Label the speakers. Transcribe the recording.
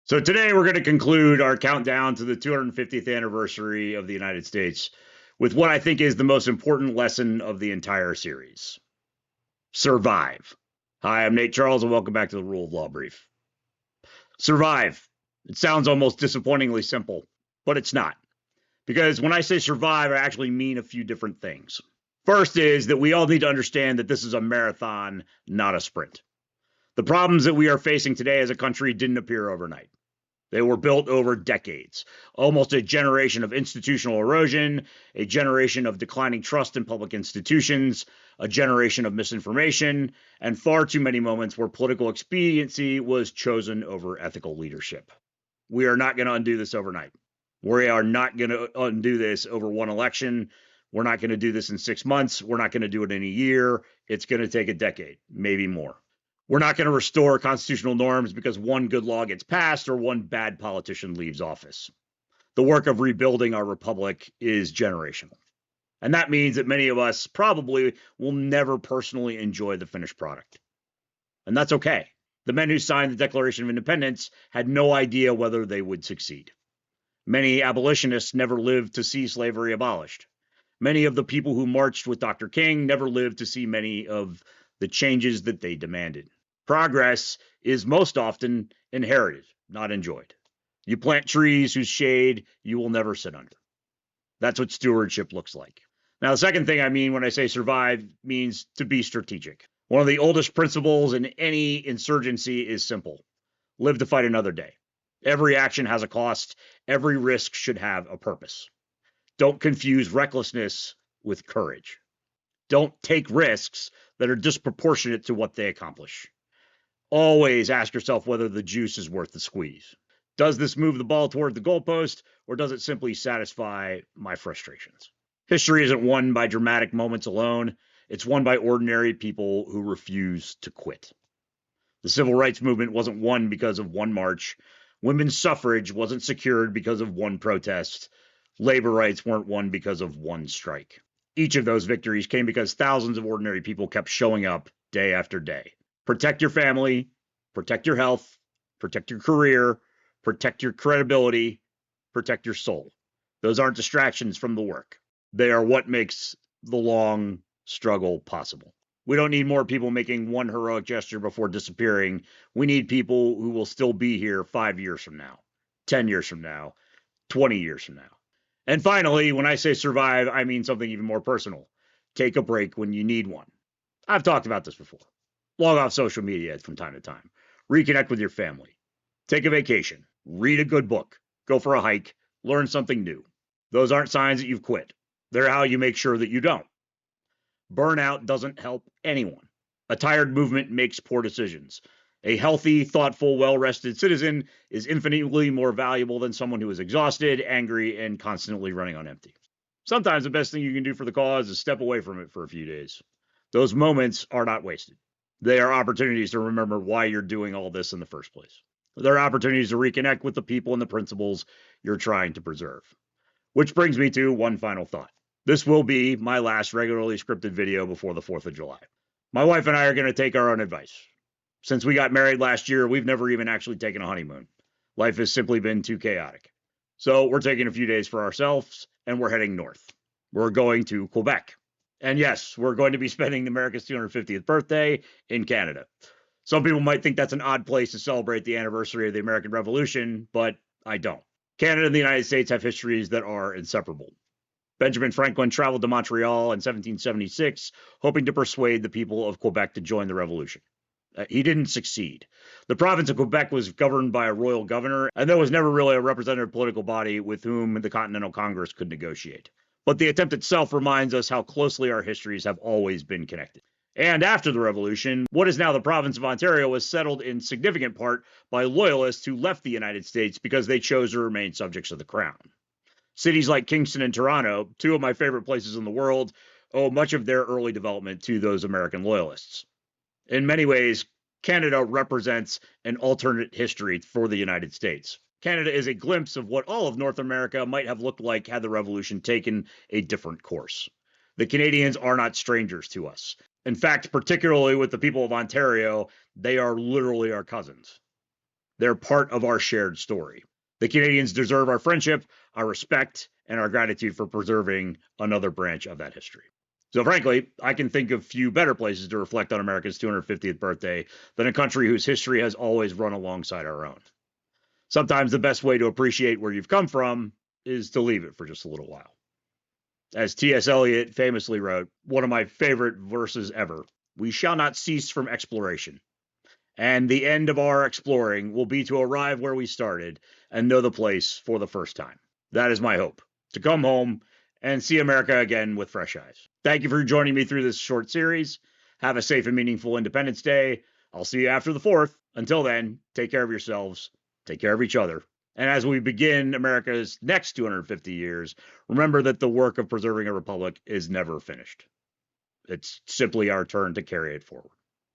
Speaker 1: So today we're going to conclude our countdown to the 250th anniversary of the United States with what I think is the most important lesson of the entire series. Survive. Hi, I'm Nate Charles, and welcome back to the Rule of Law Brief. Survive. It sounds almost disappointingly simple, but it's not. Because when I say survive, I actually mean a few different things. First is that we all need to understand that this is a marathon, not a sprint. The problems that we are facing today as a country didn't appear overnight. They were built over decades, almost a generation of institutional erosion, a generation of declining trust in public institutions, a generation of misinformation, and far too many moments where political expediency was chosen over ethical leadership. We are not going to undo this overnight. We are not going to undo this over one election. We're not going to do this in 6 months. We're not going to do it in a year. It's going to take a decade, maybe more. We're not going to restore constitutional norms because one good law gets passed or one bad politician leaves office. The work of rebuilding our republic is generational. And that means that many of us probably will never personally enjoy the finished product. And that's okay. The men who signed the Declaration of Independence had no idea whether they would succeed. Many abolitionists never lived to see slavery abolished. Many of the people who marched with Dr. King never lived to see many of the changes that they demanded. Progress is most often inherited, not enjoyed. You plant trees whose shade you will never sit under. That's what stewardship looks like. Now, the second thing I mean when I say survive means to be strategic. One of the oldest principles in any insurgency is simple: live to fight another day. Every action has a cost. Every risk should have a purpose. Don't confuse recklessness with courage. Don't take risks that are disproportionate to what they accomplish. Always ask yourself whether the juice is worth the squeeze. Does this move the ball toward the goalpost, or does it simply satisfy my frustrations? History isn't won by dramatic moments alone. It's won by ordinary people who refuse to quit. The civil rights movement wasn't won because of one march. Women's suffrage wasn't secured because of one protest. Labor rights weren't won because of one strike. Each of those victories came because thousands of ordinary people kept showing up day after day. Protect your family, protect your health, protect your career, protect your credibility, protect your soul. Those aren't distractions from the work. They are what makes the long struggle possible. We don't need more people making one heroic gesture before disappearing. We need people who will still be here 5 years from now, 10 years from now, 20 years from now. And finally, when I say survive, I mean something even more personal. Take a break when you need one. I've talked about this before. Log off social media from time to time. Reconnect with your family. Take a vacation. Read a good book. Go for a hike. Learn something new. Those aren't signs that you've quit. They're how you make sure that you don't. Burnout doesn't help anyone. A tired movement makes poor decisions. A healthy, thoughtful, well-rested citizen is infinitely more valuable than someone who is exhausted, angry, and constantly running on empty. Sometimes the best thing you can do for the cause is step away from it for a few days. Those moments are not wasted. They are opportunities to remember why you're doing all this in the first place. They're opportunities to reconnect with the people and the principles you're trying to preserve. Which brings me to one final thought. This will be my last regularly scripted video before the 4th of July. My wife and I are going to take our own advice. Since we got married last year, we've never even actually taken a honeymoon. Life has simply been too chaotic. So we're taking a few days for ourselves, and we're heading north. We're going to Quebec. And yes, we're going to be spending America's 250th birthday in Canada. Some people might think that's an odd place to celebrate the anniversary of the American Revolution, but I don't. Canada and the United States have histories that are inseparable. Benjamin Franklin traveled to Montreal in 1776, hoping to persuade the people of Quebec to join the revolution. He didn't succeed. The province of Quebec was governed by a royal governor, and there was never really a representative political body with whom the Continental Congress could negotiate. But the attempt itself reminds us how closely our histories have always been connected. And after the Revolution, what is now the province of Ontario was settled in significant part by Loyalists who left the United States because they chose to remain subjects of the Crown. Cities like Kingston and Toronto, two of my favorite places in the world, owe much of their early development to those American Loyalists. In many ways, Canada represents an alternate history for the United States. Canada is a glimpse of what all of North America might have looked like had the Revolution taken a different course. The Canadians are not strangers to us. In fact, particularly with the people of Ontario, they are literally our cousins. They're part of our shared story. The Canadians deserve our friendship, our respect, and our gratitude for preserving another branch of that history. So, frankly, I can think of few better places to reflect on America's 250th birthday than a country whose history has always run alongside our own. Sometimes the best way to appreciate where you've come from is to leave it for just a little while. As T.S. Eliot famously wrote, one of my favorite verses ever, we shall not cease from exploration. And the end of our exploring will be to arrive where we started and know the place for the first time. That is my hope, to come home and see America again with fresh eyes. Thank you for joining me through this short series. Have a safe and meaningful Independence Day. I'll see you after the 4th. Until then, take care of yourselves, take care of each other. And as we begin America's next 250 years, remember that the work of preserving a republic is never finished. It's simply our turn to carry it forward.